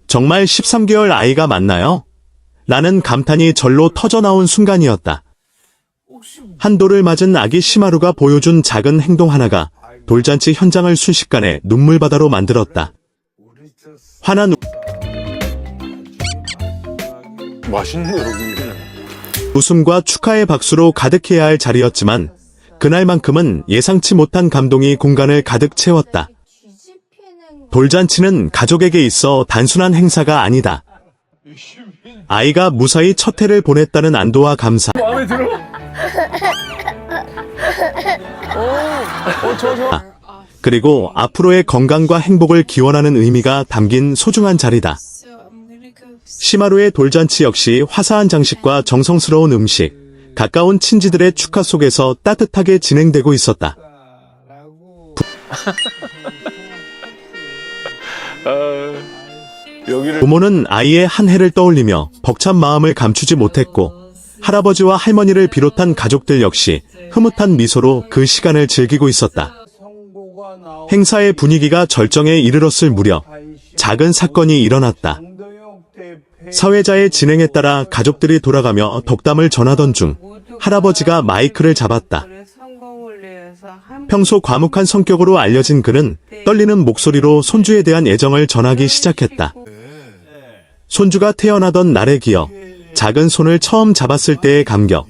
정말 13개월 아이가 맞나요? 라는 감탄이 절로 터져나온 순간이었다. 한돌을 맞은 아기 시마루가 보여준 작은 행동 하나가 돌잔치 현장을 순식간에 눈물바다로 만들었다. 화난 맛있네, 여기. 웃음과 축하의 박수로 가득해야 할 자리였지만 그날만큼은 예상치 못한 감동이 공간을 가득 채웠다. 돌잔치는 가족에게 있어 단순한 행사가 아니다. 아이가 무사히 첫 해를 보냈다는 안도와 감사. 마음에 들어? 그리고 앞으로의 건강과 행복을 기원하는 의미가 담긴 소중한 자리다. 시마루의 돌잔치 역시 화사한 장식과 정성스러운 음식, 가까운 친지들의 축하 속에서 따뜻하게 진행되고 있었다. 부모는 아이의 한 해를 떠올리며 벅찬 마음을 감추지 못했고 할아버지와 할머니를 비롯한 가족들 역시 흐뭇한 미소로 그 시간을 즐기고 있었다. 행사의 분위기가 절정에 이르렀을 무렵 작은 사건이 일어났다. 사회자의 진행에 따라 가족들이 돌아가며 덕담을 전하던 중 할아버지가 마이크를 잡았다. 평소 과묵한 성격으로 알려진 그는 떨리는 목소리로 손주에 대한 애정을 전하기 시작했다. 손주가 태어나던 날에 기억, 작은 손을 처음 잡았을 때의 감격,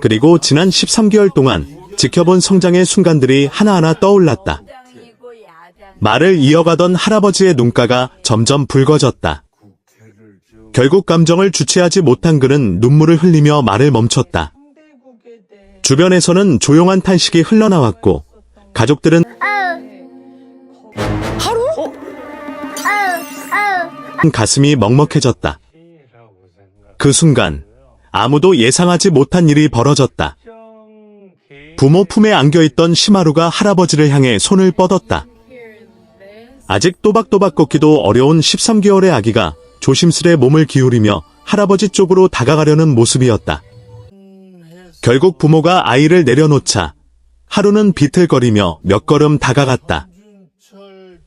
그리고 지난 13개월 동안 지켜본 성장의 순간들이 하나하나 떠올랐다. 말을 이어가던 할아버지의 눈가가 점점 붉어졌다. 결국 감정을 주체하지 못한 그는 눈물을 흘리며 말을 멈췄다. 주변에서는 조용한 탄식이 흘러나왔고 가족들은 가슴이 먹먹해졌다. 그 순간 아무도 예상하지 못한 일이 벌어졌다. 부모 품에 안겨있던 시마루가 할아버지를 향해 손을 뻗었다. 아직 또박또박 걷기도 어려운 13개월의 아기가 조심스레 몸을 기울이며 할아버지 쪽으로 다가가려는 모습이었다. 결국 부모가 아이를 내려놓자 하루는 비틀거리며 몇 걸음 다가갔다.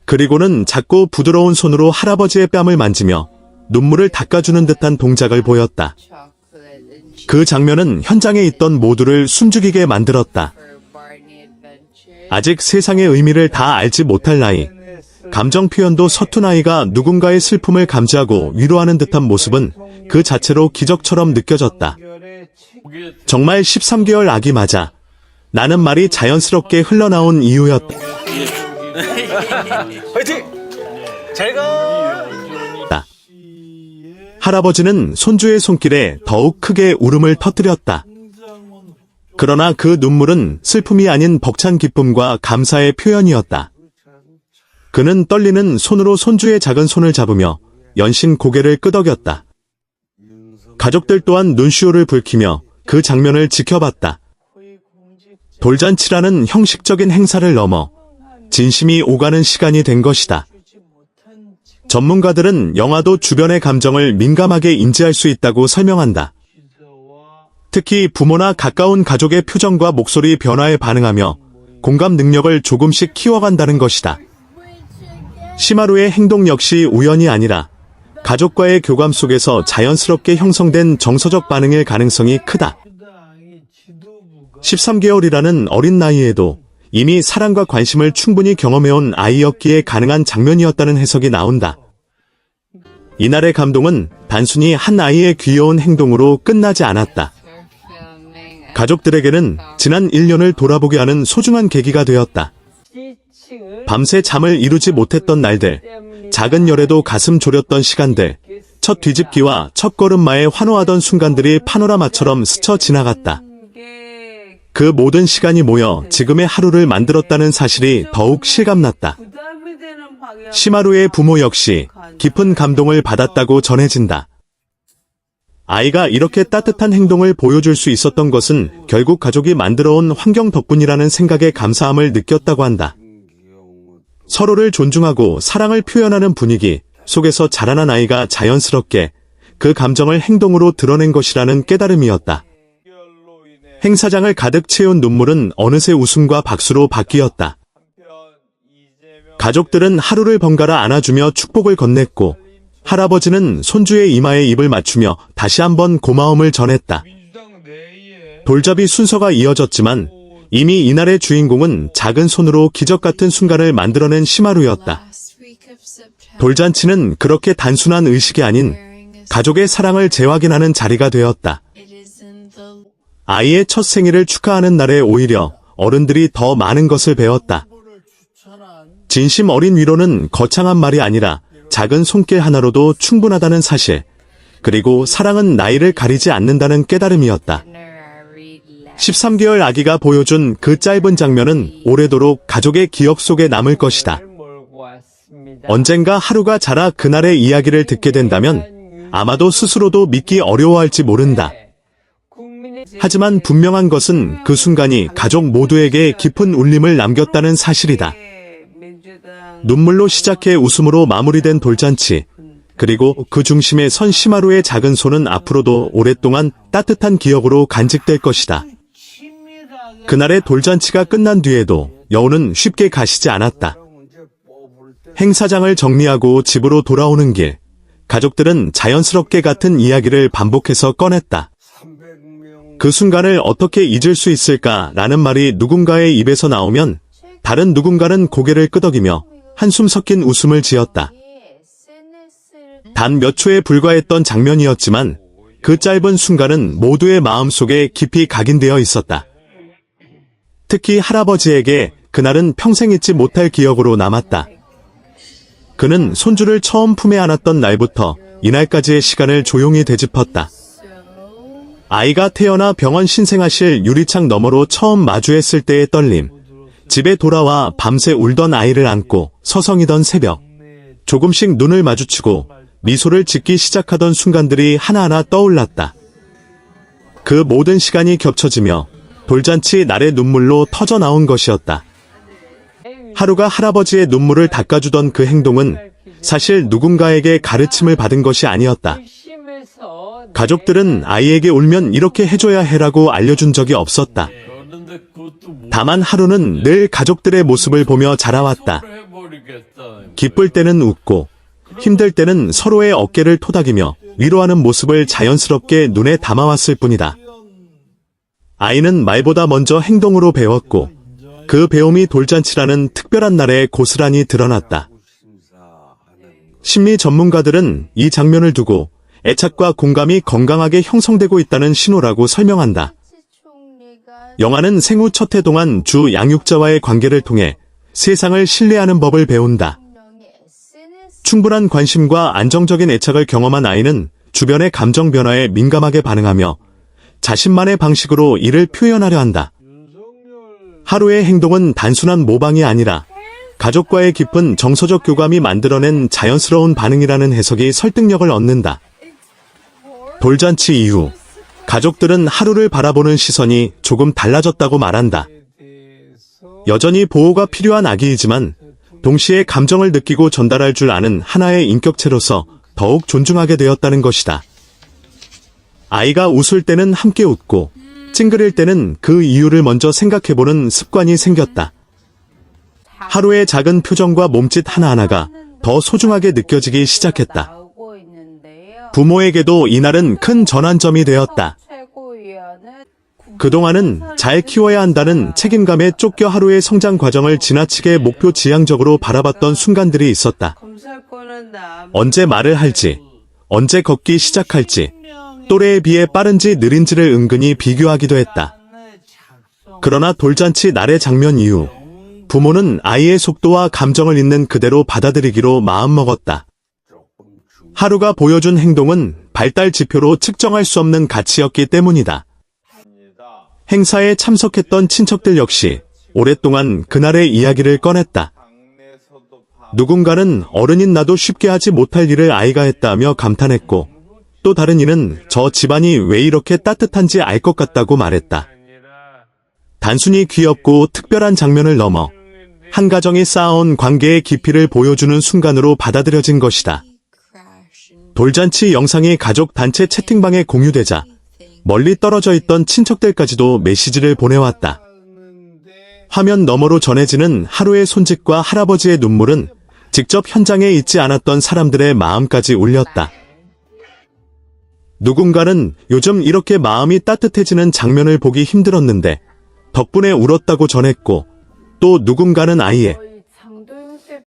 그리고는 작고 부드러운 손으로 할아버지의 뺨을 만지며 눈물을 닦아주는 듯한 동작을 보였다. 그 장면은 현장에 있던 모두를 숨죽이게 만들었다. 아직 세상의 의미를 다 알지 못할 나이, 감정 표현도 서툰 아이가 누군가의 슬픔을 감지하고 위로하는 듯한 모습은 그 자체로 기적처럼 느껴졌다. 정말 13개월 아기 맞아. 나는 말이 자연스럽게 흘러나온 이유였다. 화이팅! 잘 가! 할아버지는 손주의 손길에 더욱 크게 울음을 터뜨렸다. 그러나 그 눈물은 슬픔이 아닌 벅찬 기쁨과 감사의 표현이었다. 그는 떨리는 손으로 손주의 작은 손을 잡으며 연신 고개를 끄덕였다. 가족들 또한 눈시울을 붉히며 그 장면을 지켜봤다. 돌잔치라는 형식적인 행사를 넘어 진심이 오가는 시간이 된 것이다. 전문가들은 영화도 주변의 감정을 민감하게 인지할 수 있다고 설명한다. 특히 부모나 가까운 가족의 표정과 목소리 변화에 반응하며 공감 능력을 조금씩 키워간다는 것이다. 시마루의 행동 역시 우연이 아니라 가족과의 교감 속에서 자연스럽게 형성된 정서적 반응일 가능성이 크다. 13개월이라는 어린 나이에도 이미 사랑과 관심을 충분히 경험해온 아이였기에 가능한 장면이었다는 해석이 나온다. 이날의 감동은 단순히 한 아이의 귀여운 행동으로 끝나지 않았다. 가족들에게는 지난 1년을 돌아보게 하는 소중한 계기가 되었다. 밤새 잠을 이루지 못했던 날들, 작은 열에도 가슴 졸였던 시간들, 첫 뒤집기와 첫 걸음마에 환호하던 순간들이 파노라마처럼 스쳐 지나갔다. 그 모든 시간이 모여 지금의 하루를 만들었다는 사실이 더욱 실감났다. 시마루의 부모 역시 깊은 감동을 받았다고 전해진다. 아이가 이렇게 따뜻한 행동을 보여줄 수 있었던 것은 결국 가족이 만들어온 환경 덕분이라는 생각에 감사함을 느꼈다고 한다. 서로를 존중하고 사랑을 표현하는 분위기 속에서 자라난 아이가 자연스럽게 그 감정을 행동으로 드러낸 것이라는 깨달음이었다. 행사장을 가득 채운 눈물은 어느새 웃음과 박수로 바뀌었다. 가족들은 하루를 번갈아 안아주며 축복을 건넸고 할아버지는 손주의 이마에 입을 맞추며 다시 한번 고마움을 전했다. 돌잡이 순서가 이어졌지만 이미 이날의 주인공은 작은 손으로 기적 같은 순간을 만들어낸 시마루였다. 돌잔치는 그렇게 단순한 의식이 아닌 가족의 사랑을 재확인하는 자리가 되었다. 아이의 첫 생일을 축하하는 날에 오히려 어른들이 더 많은 것을 배웠다. 진심 어린 위로는 거창한 말이 아니라 작은 손길 하나로도 충분하다는 사실, 그리고 사랑은 나이를 가리지 않는다는 깨달음이었다. 13개월 아기가 보여준 그 짧은 장면은 오래도록 가족의 기억 속에 남을 것이다. 언젠가 하루가 자라 그날의 이야기를 듣게 된다면 아마도 스스로도 믿기 어려워할지 모른다. 하지만 분명한 것은 그 순간이 가족 모두에게 깊은 울림을 남겼다는 사실이다. 눈물로 시작해 웃음으로 마무리된 돌잔치, 그리고 그 중심에 선 시마루의 작은 손은 앞으로도 오랫동안 따뜻한 기억으로 간직될 것이다. 그날의 돌잔치가 끝난 뒤에도 여우는 쉽게 가시지 않았다. 행사장을 정리하고 집으로 돌아오는 길, 가족들은 자연스럽게 같은 이야기를 반복해서 꺼냈다. 그 순간을 어떻게 잊을 수 있을까라는 말이 누군가의 입에서 나오면 다른 누군가는 고개를 끄덕이며 한숨 섞인 웃음을 지었다. 단 몇 초에 불과했던 장면이었지만 그 짧은 순간은 모두의 마음속에 깊이 각인되어 있었다. 특히 할아버지에게 그날은 평생 잊지 못할 기억으로 남았다. 그는 손주를 처음 품에 안았던 날부터 이날까지의 시간을 조용히 되짚었다. 아이가 태어나 병원 신생아실 유리창 너머로 처음 마주했을 때의 떨림, 집에 돌아와 밤새 울던 아이를 안고 서성이던 새벽, 조금씩 눈을 마주치고 미소를 짓기 시작하던 순간들이 하나하나 떠올랐다. 그 모든 시간이 겹쳐지며 돌잔치 날의 눈물로 터져나온 것이었다. 하루가 할아버지의 눈물을 닦아주던 그 행동은 사실 누군가에게 가르침을 받은 것이 아니었다. 가족들은 아이에게 울면 이렇게 해줘야 해라고 알려준 적이 없었다. 다만 하루는 늘 가족들의 모습을 보며 자라왔다. 기쁠 때는 웃고, 힘들 때는 서로의 어깨를 토닥이며 위로하는 모습을 자연스럽게 눈에 담아왔을 뿐이다. 아이는 말보다 먼저 행동으로 배웠고, 그 배움이 돌잔치라는 특별한 날에 고스란히 드러났다. 심리 전문가들은 이 장면을 두고 애착과 공감이 건강하게 형성되고 있다는 신호라고 설명한다. 영아는 생후 첫 해 동안 주 양육자와의 관계를 통해 세상을 신뢰하는 법을 배운다. 충분한 관심과 안정적인 애착을 경험한 아이는 주변의 감정 변화에 민감하게 반응하며 자신만의 방식으로 이를 표현하려 한다. 하루의 행동은 단순한 모방이 아니라 가족과의 깊은 정서적 교감이 만들어낸 자연스러운 반응이라는 해석이 설득력을 얻는다. 돌잔치 이후 가족들은 하루를 바라보는 시선이 조금 달라졌다고 말한다. 여전히 보호가 필요한 아기이지만 동시에 감정을 느끼고 전달할 줄 아는 하나의 인격체로서 더욱 존중하게 되었다는 것이다. 아이가 웃을 때는 함께 웃고 찡그릴 때는 그 이유를 먼저 생각해보는 습관이 생겼다. 하루의 작은 표정과 몸짓 하나하나가 더 소중하게 느껴지기 시작했다. 부모에게도 이날은 큰 전환점이 되었다. 그동안은 잘 키워야 한다는 책임감에 쫓겨 하루의 성장 과정을 지나치게 목표 지향적으로 바라봤던 순간들이 있었다. 언제 말을 할지, 언제 걷기 시작할지, 또래에 비해 빠른지 느린지를 은근히 비교하기도 했다. 그러나 돌잔치 날의 장면 이후 부모는 아이의 속도와 감정을 있는 그대로 받아들이기로 마음먹었다. 하루가 보여준 행동은 발달 지표로 측정할 수 없는 가치였기 때문이다. 행사에 참석했던 친척들 역시 오랫동안 그날의 이야기를 꺼냈다. 누군가는 어른인 나도 쉽게 하지 못할 일을 아이가 했다며 감탄했고, 또 다른 이는 저 집안이 왜 이렇게 따뜻한지 알 것 같다고 말했다. 단순히 귀엽고 특별한 장면을 넘어 한 가정이 쌓아온 관계의 깊이를 보여주는 순간으로 받아들여진 것이다. 돌잔치 영상이 가족 단체 채팅방에 공유되자 멀리 떨어져 있던 친척들까지도 메시지를 보내왔다. 화면 너머로 전해지는 하루의 손짓과 할아버지의 눈물은 직접 현장에 있지 않았던 사람들의 마음까지 울렸다. 누군가는 요즘 이렇게 마음이 따뜻해지는 장면을 보기 힘들었는데 덕분에 울었다고 전했고, 또 누군가는 아예